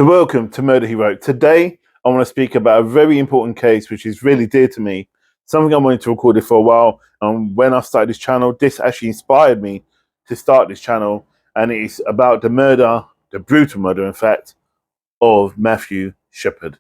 So welcome to Murder He Wrote. Today, I want to speak about a very important case which is really dear to me, something I wanted to record it for a while. And when I started this channel, this actually inspired me to start this channel. And it's about the murder, the brutal murder, in fact, of Matthew Shephard.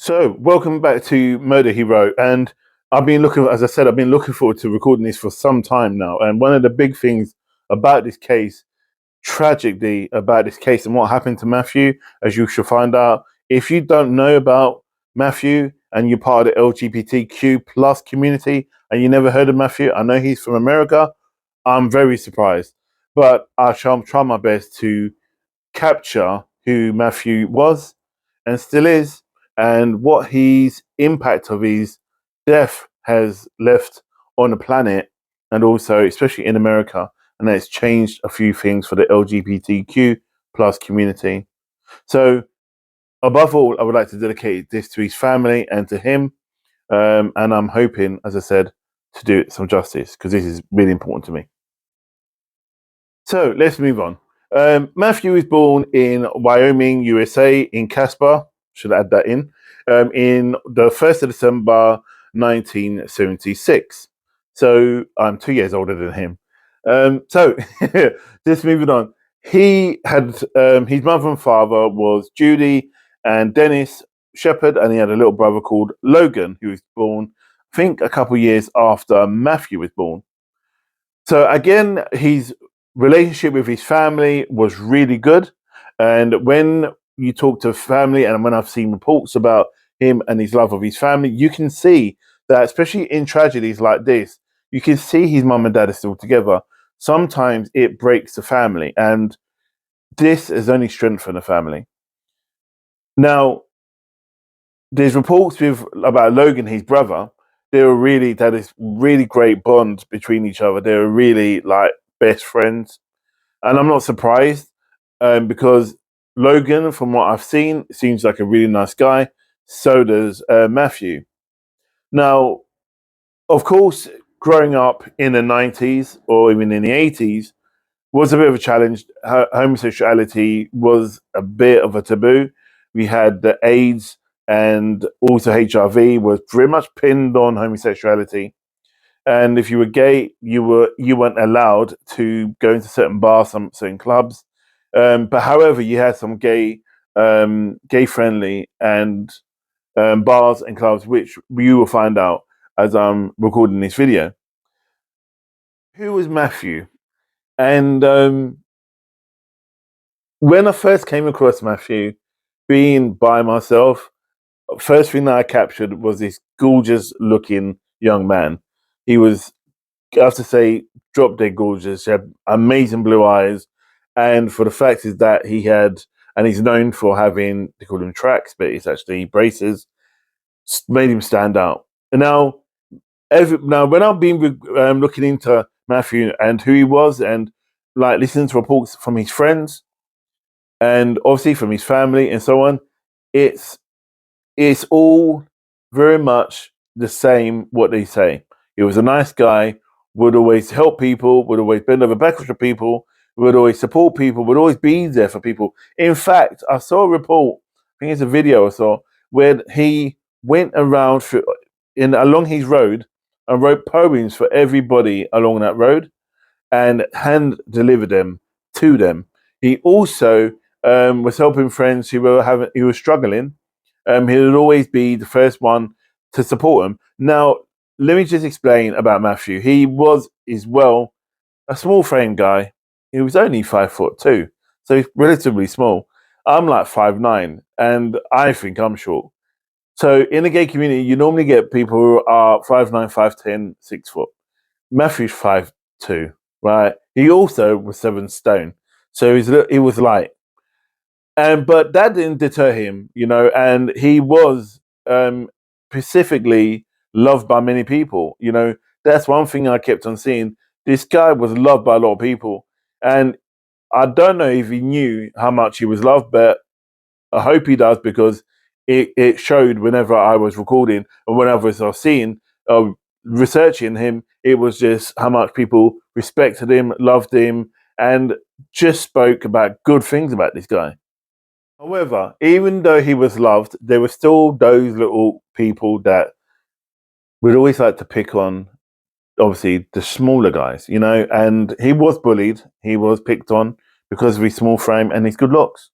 So, welcome back to Murder He Wrote, and I've been looking forward to recording this for some time now. And one of the big things about this case, tragically about this case and what happened to Matthew, as you shall find out, if you don't know about Matthew and you're part of the LGBTQ plus community and you never heard of Matthew, I know he's from America, I'm very surprised. But I shall try my best to capture who Matthew was and still is, and what his impact of his death has left on the planet, and also especially in America, and that it's changed a few things for the LGBTQ plus community. So above all, I would like to dedicate this to his family and to him, and I'm hoping, as I said, to do it some justice, because this is really important to me. So let's move on. Matthew was born in Wyoming, USA, in Casper. Should add that in the 1st of December, 1976. So I'm 2 years older than him. So just moving on. He had his mother and father was Judy and Dennis Shephard, and he had a little brother called Logan, who was born, I think, a couple of years after Matthew was born. So again, his relationship with his family was really good. And when you talk to family, and when I've seen reports about him and his love of his family, you can see that, especially in tragedies like this, you can see his mum and dad are still together. Sometimes it breaks the family, and this has only strengthened the family. Now, there's reports about Logan, his brother. That is really great bond between each other. They were really like best friends, and I'm not surprised because Logan, from what I've seen, seems like a really nice guy. So does Matthew. Now, of course, growing up in the 90s or even in the 80s was a bit of a challenge. Homosexuality was a bit of a taboo. We had the AIDS, and also HIV was very much pinned on homosexuality. And if you were gay, you weren't allowed to go into certain bars, some certain clubs. But however, you had some gay friendly and bars and clubs, which you will find out as I'm recording this video. Who was Matthew? And when I first came across Matthew, being by myself, first thing that I captured was this gorgeous looking young man. He was, I have to say, drop dead gorgeous. He had amazing blue eyes. And for the fact is that he had, and he's known for having, they call them tracks, but it's actually braces, made him stand out. And now when I've been looking into Matthew and who he was, and like listening to reports from his friends, and obviously from his family and so on, it's all very much the same what they say. He was a nice guy, would always help people, would always bend over backwards for people, would always support people, would always be there for people. In fact, I saw a report, I think it's a video I saw, where he went around along his road and wrote poems for everybody along that road and hand delivered them to them. He also was helping friends who were struggling. He would always be the first one to support him. Now, let me just explain about Matthew. He was as well a small frame guy. He was only 5'2", so he's relatively small. I'm like 5'9", and I think I'm short. So in the gay community, you normally get people who are 5'9", 5'10", 6 foot. Matthew's 5'2", right? He also was 7 stone, so he was light. But that didn't deter him, and he was specifically loved by many people. That's one thing I kept on seeing. This guy was loved by a lot of people, and I don't know if he knew how much he was loved, but I hope he does, because it showed whenever I was recording and whenever I was seeing, researching him, it was just how much people respected him, loved him, and just spoke about good things about this guy. However, even though he was loved, there were still those little people that would always like to pick on, obviously, the smaller guys, and he was bullied, he was picked on because of his small frame and his good looks.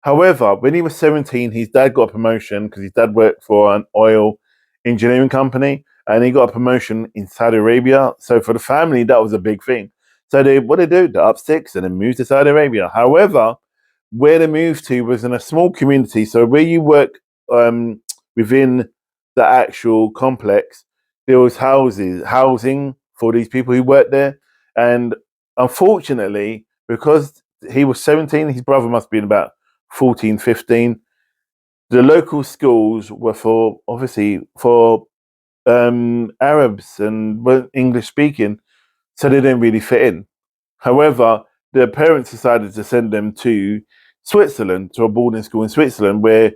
However, when he was 17, his dad got a promotion because his dad worked for an oil engineering company, and he got a promotion in Saudi Arabia. So for the family, that was a big thing. So what they do, they up sticks and then move to Saudi Arabia. However, where they moved to was in a small community. So where you work within the actual complex, there was housing for these people who worked there. And unfortunately, because he was 17, his brother must have been about 14, 15. The local schools were obviously for Arabs and weren't English speaking, so they didn't really fit in. However, their parents decided to send them to Switzerland, to a boarding school in Switzerland, where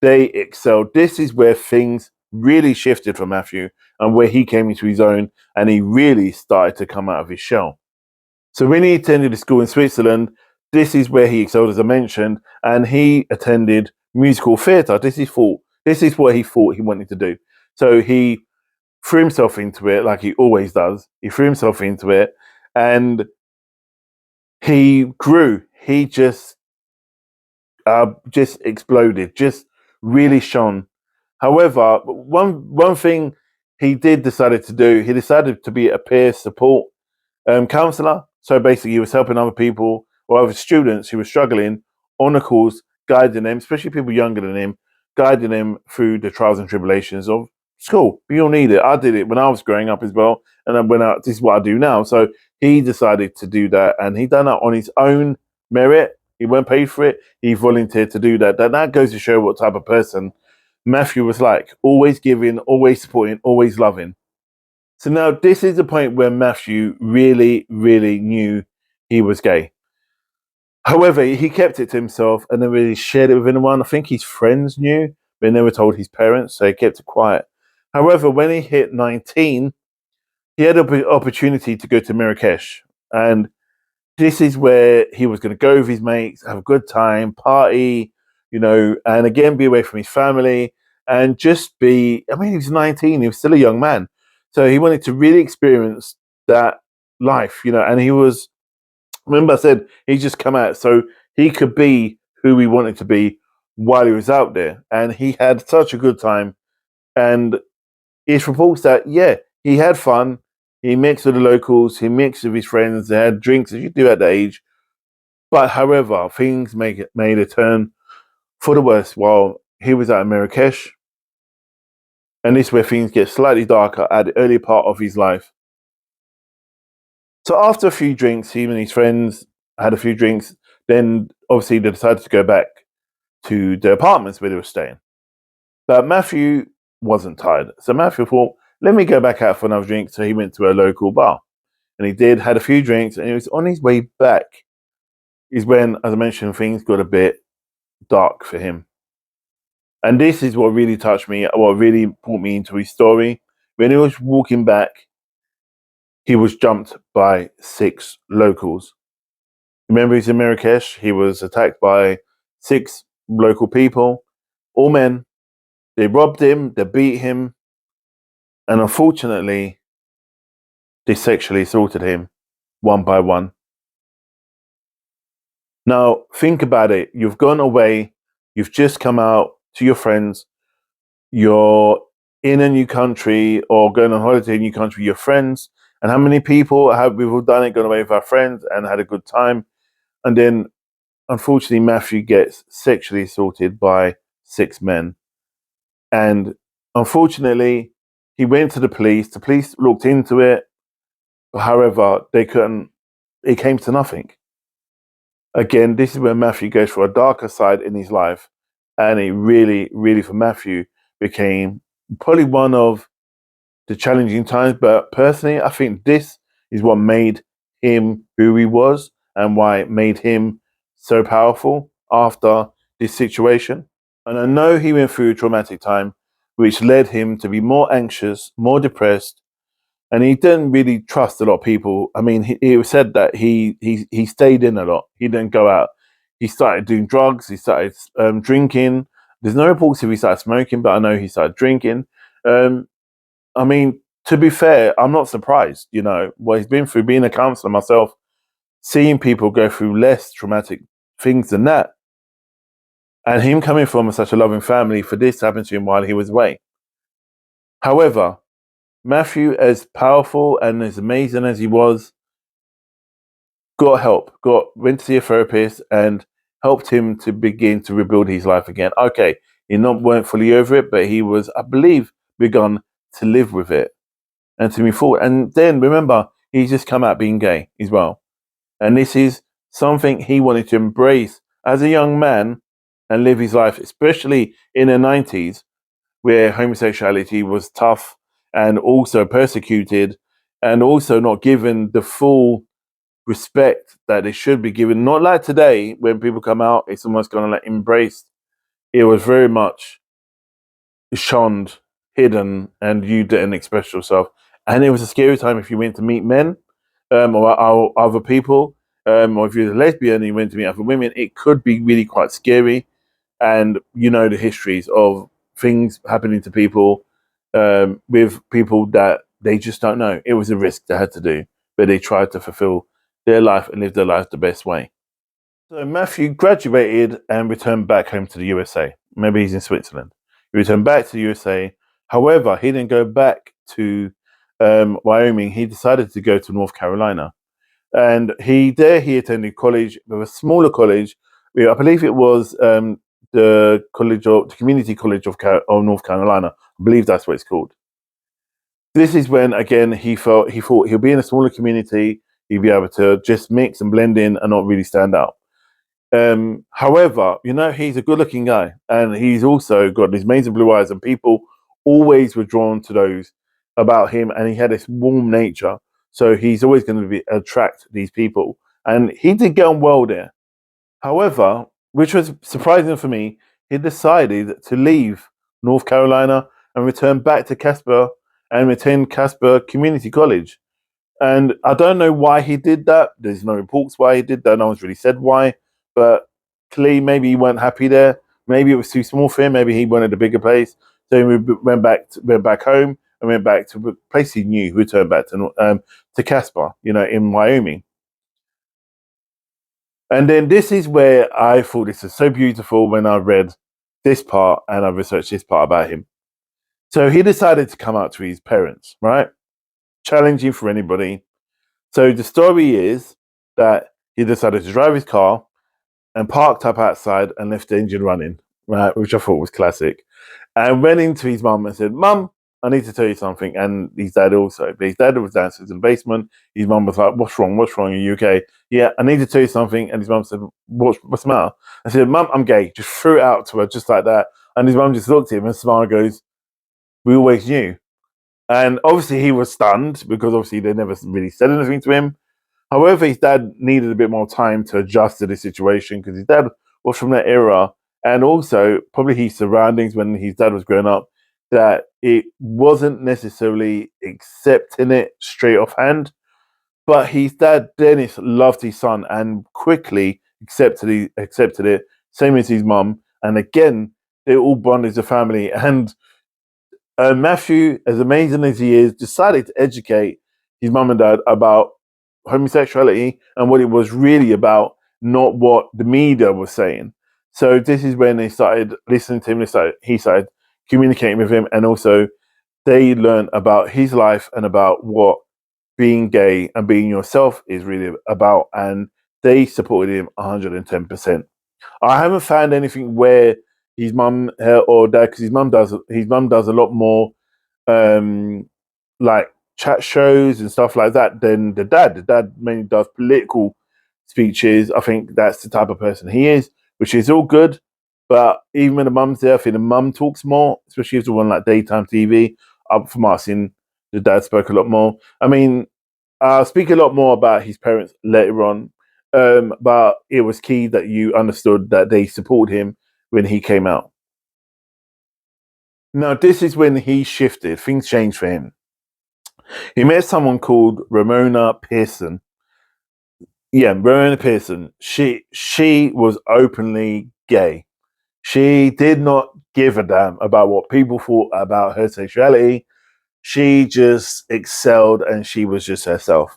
they excelled. This is where things really shifted for Matthew and where he came into his own, and he really started to come out of his shell. So when he attended the school in Switzerland, this is where he excelled, as I mentioned, and he attended musical theatre. This is what he thought he wanted to do. So he threw himself into it, like he always does. He threw himself into it, and he grew. He just exploded, just really shone. However, one thing he did decided to do, he decided to be a peer support counselor. So basically, he was helping other people or other students who were struggling on the course, guiding them, especially people younger than him, guiding them through the trials and tribulations of school. We all need it. I did it when I was growing up as well, and then this is what I do now. So he decided to do that, and he done that on his own merit. He weren't paid for it. He volunteered to do that. That goes to show what type of person Matthew was like. Always giving, always supporting, always loving. So now this is the point where Matthew really, really knew he was gay. However, he kept it to himself and never really shared it with anyone. I think his friends knew, but never told his parents, so he kept it quiet. However, when he hit 19, he had an opportunity to go to Marrakesh. And this is where he was going to go with his mates, have a good time, party, and again, be away from his family and just be, I mean, he was 19, he was still a young man. So he wanted to really experience that life, and he was, remember I said, he just come out so he could be who he wanted to be while he was out there. And he had such a good time. And it's reports that, yeah, he had fun. He mixed with the locals. He mixed with his friends. They had drinks, as you do at that age. But however, things made a turn for the worse while he was at Marrakesh. And this is where things get slightly darker at the early part of his life. So after a few drinks, he and his friends had a few drinks. Then obviously they decided to go back to the apartments where they were staying. But Matthew wasn't tired. So Matthew thought, let me go back out for another drink. So he went to a local bar. And he did, had a few drinks, and he was on his way back is when, as I mentioned, things got a bit dark for him. And this is what really touched me, what really brought me into his story. When he was walking back, he was jumped by 6 locals. Remember, he's in Marrakesh. He was attacked by 6 local people, all men. They robbed him, they beat him, and unfortunately, they sexually assaulted him one by one. Now, think about it. You've gone away, you've just come out to your friends, you're in a new country or going on holiday in a new country with your friends. And how many people we've all done it, gone away with our friends and had a good time. And then, unfortunately, Matthew gets sexually assaulted by 6 men. And unfortunately, he went to the police. The police looked into it. However, it came to nothing. Again, this is where Matthew goes for a darker side in his life. And it really, really, for Matthew, became probably one of the challenging times. But personally, I think this is what made him who he was and why it made him so powerful after this situation. And I know he went through a traumatic time, which led him to be more anxious, more depressed, and he didn't really trust a lot of people. I mean, he said that he stayed in a lot. He didn't go out. He started doing drugs. He started drinking. There's no reports if he started smoking, but I know he started drinking. Um, I mean, to be fair, I'm not surprised. You know what he's been through. Being a counselor myself, seeing people go through less traumatic things than that, and him coming from such a loving family, for this to happen to him while he was away. However, Matthew, as powerful and as amazing as he was, got help, went to see a therapist and helped him to begin to rebuild his life again. Okay, he not weren't fully over it, but he was, I believe, begun to live with it and to move forward. And then remember, he's just come out being gay as well. And this is something he wanted to embrace as a young man and live his life, especially in the 90s, where homosexuality was tough and also persecuted and also not given the full respect that it should be given. Not like today, when people come out, it's almost kind of like embraced. It was very much shunned, hidden, and you didn't express yourself. And it was a scary time if you went to meet men or other people, or if you're a lesbian and you went to meet other women. It could be really quite scary. And you know the histories of things happening to people with people that they just don't know. It was a risk they had to do, but they tried to fulfill their life and live their life the best way. So Matthew graduated and returned back home to the USA. Maybe he's in Switzerland. He returned back to the USA. However, he didn't go back to Wyoming. He decided to go to North Carolina. And he attended college, with a smaller college. I believe it was the Community College of North Carolina. I believe that's what it's called. This is when again he thought he'll be in a smaller community. He'll be able to just mix and blend in and not really stand out. However, you know, he's a good-looking guy, and he's also got these amazing blue eyes, and people always were drawn to those about him. And he had this warm nature, so he's always going to attract these people. And he did get on well there. However, which was surprising for me, he decided to leave North Carolina and return back to Casper and attend Casper Community College. And I don't know why he did that. There's no reports why he did that. No one's really said why. But clearly, maybe he weren't happy there. Maybe it was too small for him. Maybe he wanted a bigger place. So he went back home and went back to a place he knew. Returned back to Casper, you know, in Wyoming. And then this is where I thought this was so beautiful when I read this part and I researched this part about him. So he decided to come out to his parents, right? Challenging for anybody. So the story is that he decided to drive his car and parked up outside and left the engine running, right? Which I thought was classic. And went into his mum and said, "Mum, I need to tell you something." And his dad also. But his dad was downstairs in the basement. His mum was like, "What's wrong? What's wrong? Are you okay?" "Yeah, I need to tell you something." And his mum said, What's the matter?" I said, "Mum, I'm gay." Just threw it out to her just like that. And his mum just looked at him and smiled and goes, "We always knew." And obviously he was stunned because obviously they never really said anything to him. However, his dad needed a bit more time to adjust to the situation because his dad was from that era, and also probably his surroundings when his dad was growing up, that it wasn't necessarily accepting it straight off hand. But his dad, Dennis, loved his son and quickly accepted it, same as his mum. And again, they all bonded as a family. And Matthew, as amazing as he is, decided to educate his mum and dad about homosexuality and what it was really about, not what the media was saying. So this is when they started listening to him. He started communicating with him, and also they learned about his life and about what being gay and being yourself is really about. And they supported him 110%. I haven't found anything where his mum or dad, because his mum does a lot more like chat shows and stuff like that than the dad. The dad mainly does political speeches. I think that's the type of person he is, which is all good. But even when the mum's there, I think the mum talks more, especially if the one like daytime TV. From what I've seen, the dad spoke a lot more. I mean, I'll speak a lot more about his parents later on. But it was key that you understood that they supported him when he came out. Now, this is when he shifted. Things changed for him. He met someone called Ramona Pearson. Yeah, Ramona Pearson. She was openly gay. She did not give a damn about what people thought about her sexuality. She just excelled and she was just herself.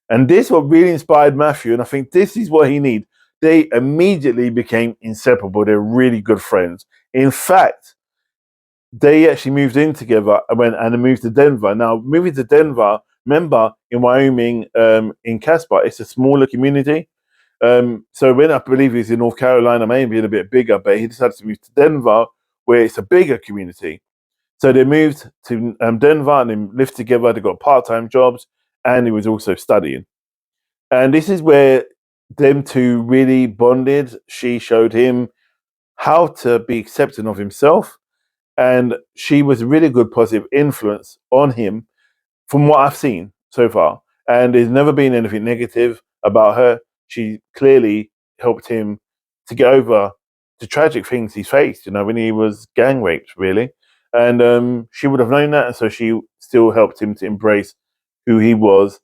And this what really inspired Matthew, and I think this is what he needed. They immediately became inseparable. They're really good friends. In fact, they actually moved in together and moved to Denver. Now, moving to Denver, remember in Wyoming, in Casper, it's a smaller community. So when I believe he's in North Carolina, maybe a bit bigger, but he decided to move to Denver, where it's a bigger community. So they moved to Denver and they lived together. They got part-time jobs, and he was also studying. And this is where them two really bonded. She showed him how to be accepting of himself, and she was a really good positive influence on him from what I've seen so far. And there's never been anything negative about her. She clearly helped him to get over the tragic things he's faced, when he was gang raped, really. And she would have known that, and so she still helped him to embrace who he was,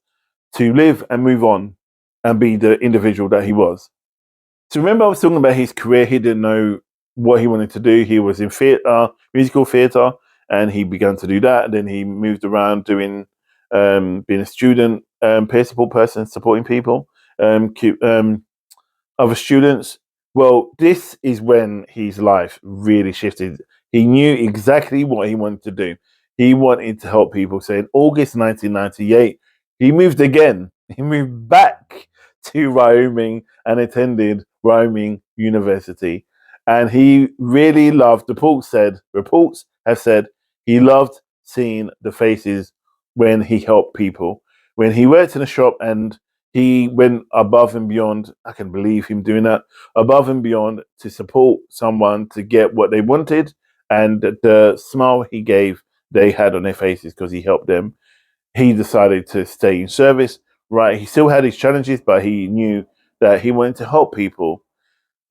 to live and move on and be the individual that he was. So remember I was talking about his career. He didn't know what he wanted to do. He was in theatre, musical theatre, and he began to do that. And then he moved around doing, being a student, peer support person, supporting people, other students. Well, this is when his life really shifted. He knew exactly what he wanted to do. He wanted to help people. So in August 1998, he moved again. He moved back to Wyoming and attended Wyoming University. And he really loved, reports have said he loved seeing the faces when he helped people. When he worked in a shop and he went above and beyond. I can believe him doing that, above and beyond to support someone to get what they wanted. And the smile he gave, they had on their faces because he helped them. He decided to stay in service, right? He still had his challenges, but he knew that he wanted to help people.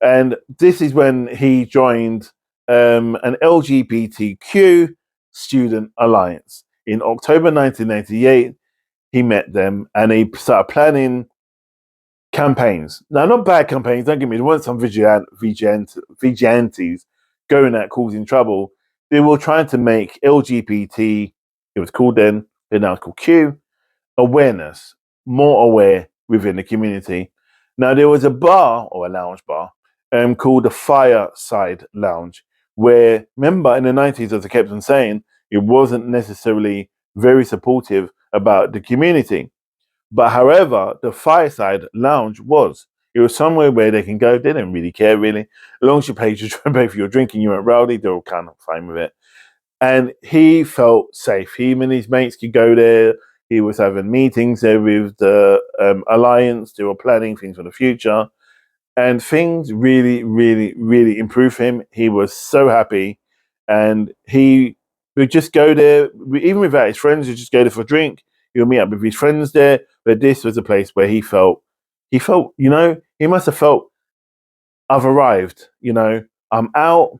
And this is when he joined an LGBTQ student alliance. In October 1998, he met them and he started planning campaigns. Now, not bad campaigns, don't get me, there weren't some vigilantes going out causing trouble. They were trying to make LGBT, it was called then, they're now called Q, awareness, more aware within the community. Now, there was a bar or a lounge bar called the Fireside Lounge, where, remember, in the 90s, as I kept on saying, it wasn't necessarily very supportive about the community. But however, the Fireside Lounge was. It was somewhere where they can go. They didn't really care, really. As long as you pay for your drinking, you weren't rowdy, they were kind of fine with it. And he felt safe. He and his mates could go there. He was having meetings there with the Alliance. They were planning things for the future. And things really, really, really improved him. He was so happy. And he would just go there, even without his friends, he'd just go there for a drink. He would meet up with his friends there. But this was a place where he felt, he must have felt, I've arrived, I'm out.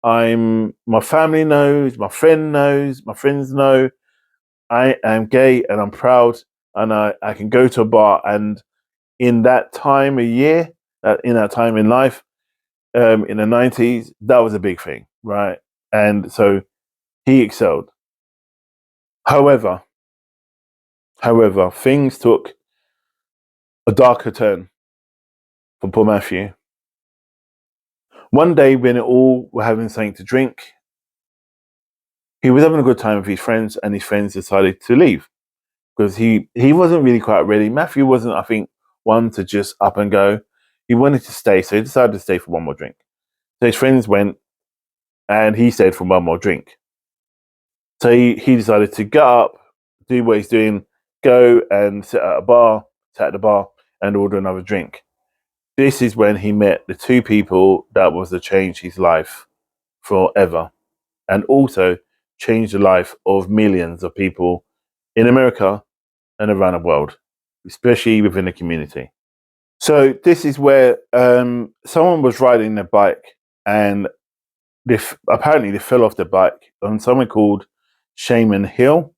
My family knows, my friends know, I am gay and I'm proud, and I can go to a bar. And in that time of year, in that time in life, in the 90s, that was a big thing, right? And so he excelled. However, things took a darker turn for poor Matthew. One day when all were having something to drink, he was having a good time with his friends, and his friends decided to leave because he wasn't really quite ready. Matthew wasn't, I think, one to just up and go. He wanted to stay, so he decided to stay for one more drink. So his friends went, and he stayed for one more drink. So he decided to get up, do what he's doing, go and sit at the bar, and order another drink. This is when he met the two people that was to change his life forever, and also change the life of millions of people in America and around the world, especially within the community. So this is where someone was riding their bike, and apparently they fell off the bike on somewhere called Shaman Hill.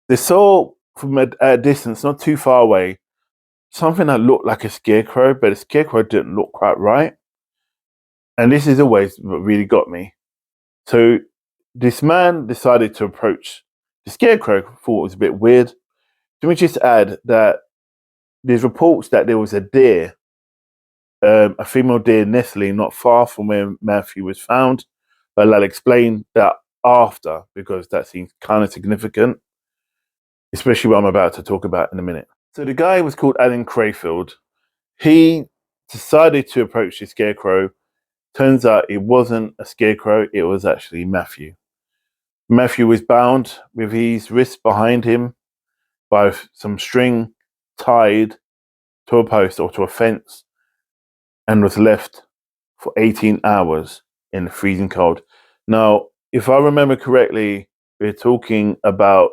They saw from a distance, not too far away, something that looked like a scarecrow, but the scarecrow didn't look quite right. And this is always what really got me. So this man decided to approach the scarecrow, thought it was a bit weird. Let me just add that there's reports that there was a deer, a female deer nestling not far from where Matthew was found. But I'll explain that after, because that seems kind of significant, especially what I'm about to talk about in a minute. So the guy was called Alan Crayfield. He decided to approach the scarecrow. Turns out it wasn't a scarecrow, it was actually Matthew. Matthew was bound with his wrists behind him by some string tied to a post or to a fence, and was left for 18 hours in the freezing cold. Now, if I remember correctly, we're talking about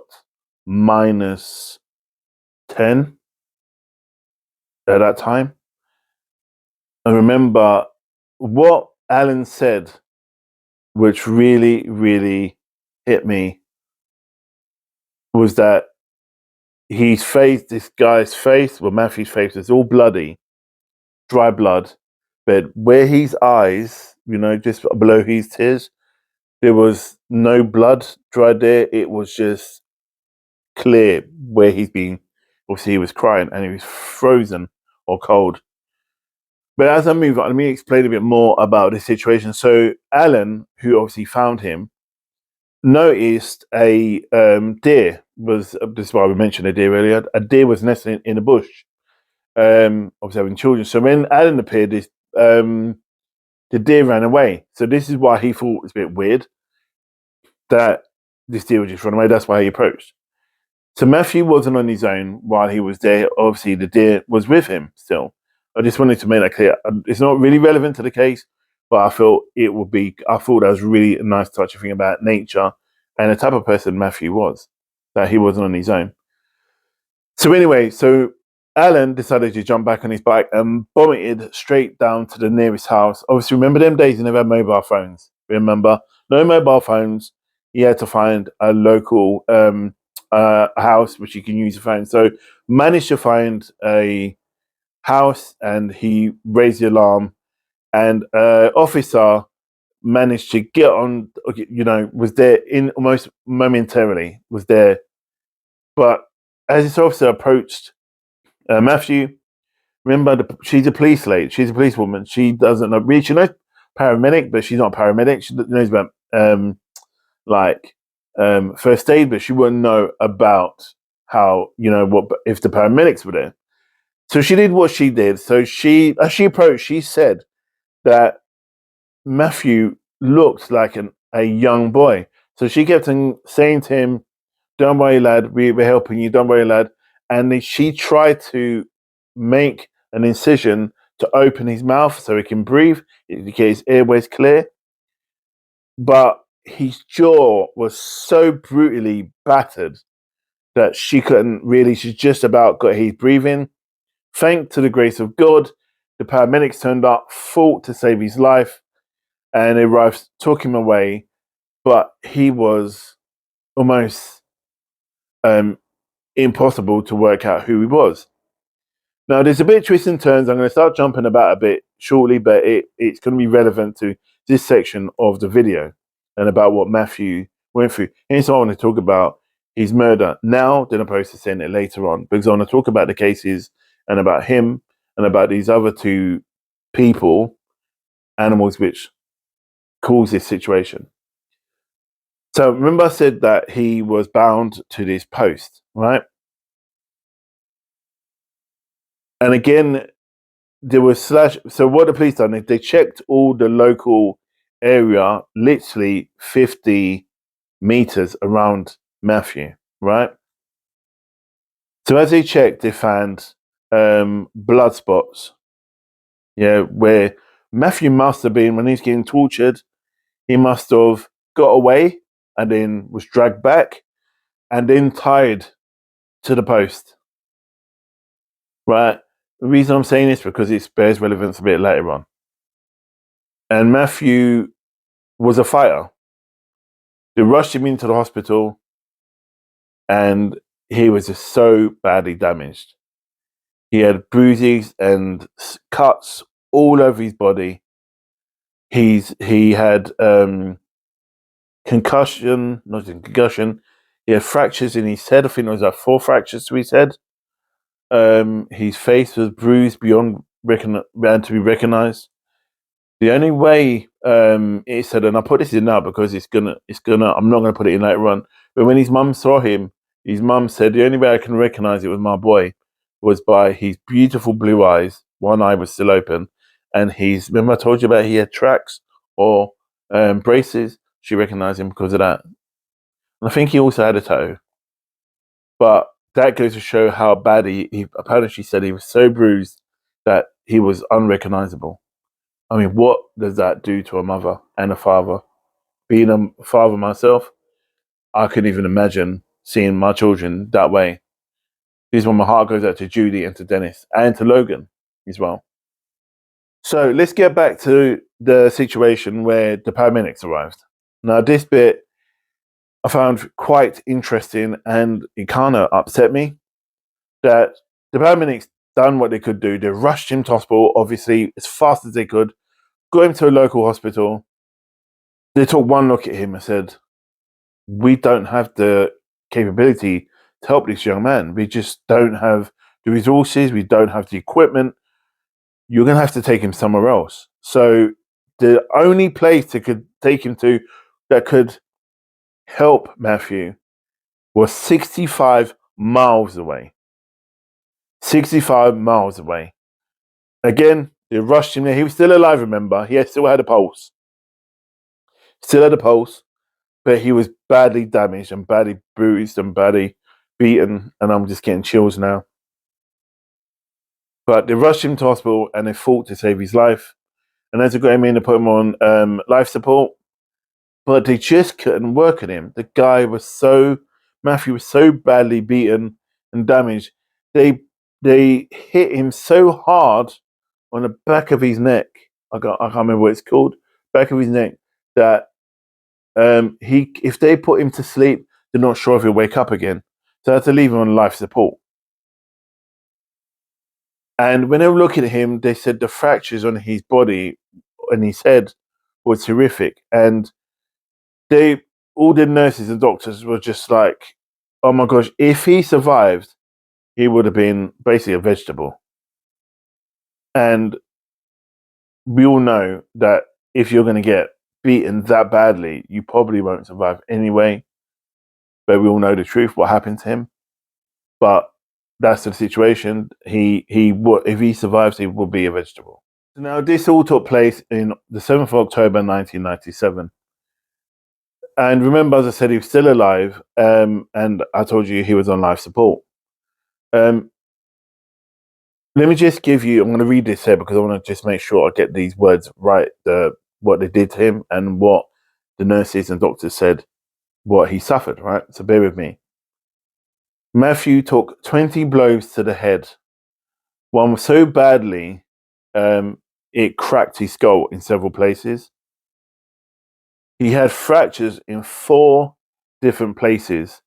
minus 10 at that time. I remember what Alan said, which really, really hit me, was that his face, this guy's face, well, Matthew's face, was all bloody, dry blood, but where his eyes, just below his tears, there was no blood dried there. It was just clear where he's been. Obviously, he was crying and he was frozen or cold. But as I move on, let me explain a bit more about this situation. So, Alan, who obviously found him, noticed a deer was. This is why we mentioned a deer earlier. A deer was nesting in a bush. Obviously having children. So when Alan appeared, the deer ran away. So this is why he thought it was a bit weird that this deer would just run away. That's why he approached. So Matthew wasn't on his own while he was there. Obviously, the deer was with him still. I just wanted to make that clear. It's not really relevant to the case, but I felt it would be. I thought that was really a nice touching thing about nature and the type of person Matthew was, that he wasn't on his own. So anyway, Alan decided to jump back on his bike and vomited straight down to the nearest house. Obviously, remember them days you never had mobile phones. Remember, no mobile phones. You had to find a local house which you can use your phone. So managed to find a house, and he raised the alarm, and officer managed to get on. Was there in almost momentarily. Was there, but as this officer approached Matthew, remember, she's a police lady. She's a policewoman. She doesn't know. She knows paramedic, but she's not a paramedic. She knows about first aid, but she wouldn't know about how what if the paramedics were there. So she did what she did. So as she approached, she said that Matthew looked like a young boy. So she kept on saying to him, "Don't worry, lad. We're helping you. Don't worry, lad." And she tried to make an incision to open his mouth so he can breathe, to get his airways clear. But his jaw was so brutally battered that she couldn't really. She just about got his breathing. Thanks to the grace of God, the paramedics turned up, fought to save his life, and they arrived, took him away. But he was almost impossible to work out who he was. Now, there's a bit of twists and turns. I'm going to start jumping about a bit shortly, but it's going to be relevant to this section of the video and about what Matthew went through. And so I want to talk about his murder now, then opposed to saying it later on, because I want to talk about the cases and about him and about these other two people, animals, which caused this situation. So remember I said that he was bound to this post, right? And again, there was so what the police done, they checked all the local area, literally 50 meters around Matthew, right? So as they checked, they found blood spots. Yeah, where Matthew must have been, when he's getting tortured, he must have got away and then was dragged back and then tied to the post. Right? The reason I'm saying this because it bears relevance a bit later on. And Matthew was a fighter. They rushed him into the hospital, and he was just so badly damaged. He had bruises and cuts all over his body. He had concussion, not concussion. He had fractures in his head. I think there was like 4 fractures to his head. His face was bruised beyond to be recognized. The only way it said, and I put this in now because I'm not gonna put it in later on. But when his mum saw him, his mum said the only way I can recognize it was my boy was by his beautiful blue eyes. One eye was still open, and remember I told you about he had tracks or braces. She recognized him because of that. And I think he also had a toe. But that goes to show how bad he apparently she said he was so bruised that he was unrecognizable. I mean, what does that do to a mother and a father? Being a father myself, I couldn't even imagine seeing my children that way. This is when my heart goes out to Judy and to Dennis and to Logan as well. So let's get back to the situation where the paramedics arrived. Now, this bit I found quite interesting, and it kind of upset me that the paramedics done what they could do. They rushed him to hospital, obviously, as fast as they could, got him to a local hospital. They took one look at him and said, we don't have the capability to help this young man. We just don't have the resources. We don't have the equipment. You're going to have to take him somewhere else. So the only place they could take him to that could help Matthew was 65 miles away. 65 miles away. Again, they rushed him there. He was still alive, remember. He still had a pulse. Still had a pulse, but he was badly damaged and badly bruised and badly beaten. And I'm just getting chills now. But they rushed him to hospital and they fought to save his life. And as they got him in, they put him on life support. But they just couldn't work on him. Matthew was so badly beaten and damaged. They hit him so hard on the back of his neck. I can't remember what it's called. Back of his neck. That if they put him to sleep, they're not sure if he'll wake up again. So they had to leave him on life support. And when they were looking at him, they said the fractures on his body and his head was horrific. And all the nurses and doctors were just like, oh my gosh, if he survived, he would have been basically a vegetable. And we all know that if you're going to get beaten that badly, you probably won't survive anyway. But we all know the truth, what happened to him. But that's the situation. If he survives, he will be a vegetable. Now, this all took place in the 7th of October, 1997. And remember, as I said, he was still alive, and I told you he was on life support. Let me just I'm going to read this here because I want to just make sure I get these words right, what they did to him and what the nurses and doctors said, what he suffered, right? So bear with me. Matthew took 20 blows to the head. One was so badly, it cracked his skull in several places. He had fractures in 4 different places.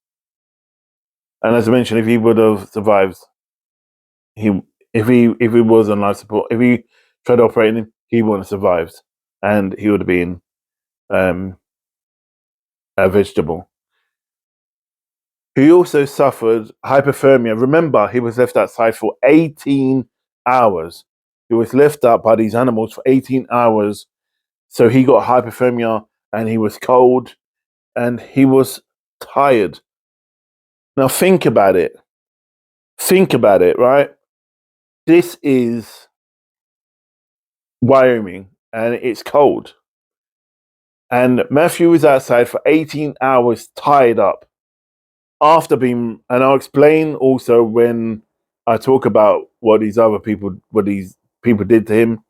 And as I mentioned, if he would have survived, if he was on life support, if he tried operating him, he wouldn't have survived, and he would have been a vegetable. He also suffered hypothermia. Remember, he was left outside for 18 hours. He was left out by these animals for 18 hours. So he got hypothermia and he was cold and he was tired. Now think about it. Think about it, right? This is Wyoming and it's cold. And Matthew was outside for 18 hours tied up. And I'll explain also when I talk about what these people did to him.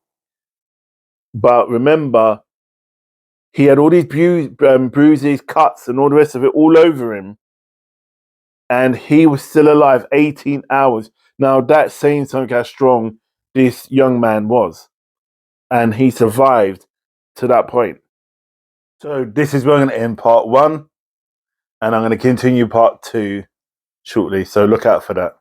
But remember, he had all these bruises, cuts, and all the rest of it all over him. And he was still alive 18 hours. Now, that's saying something how strong this young man was. And he survived to that point. So, this is where I'm going to end part 1. And I'm going to continue part 2 shortly. So, look out for that.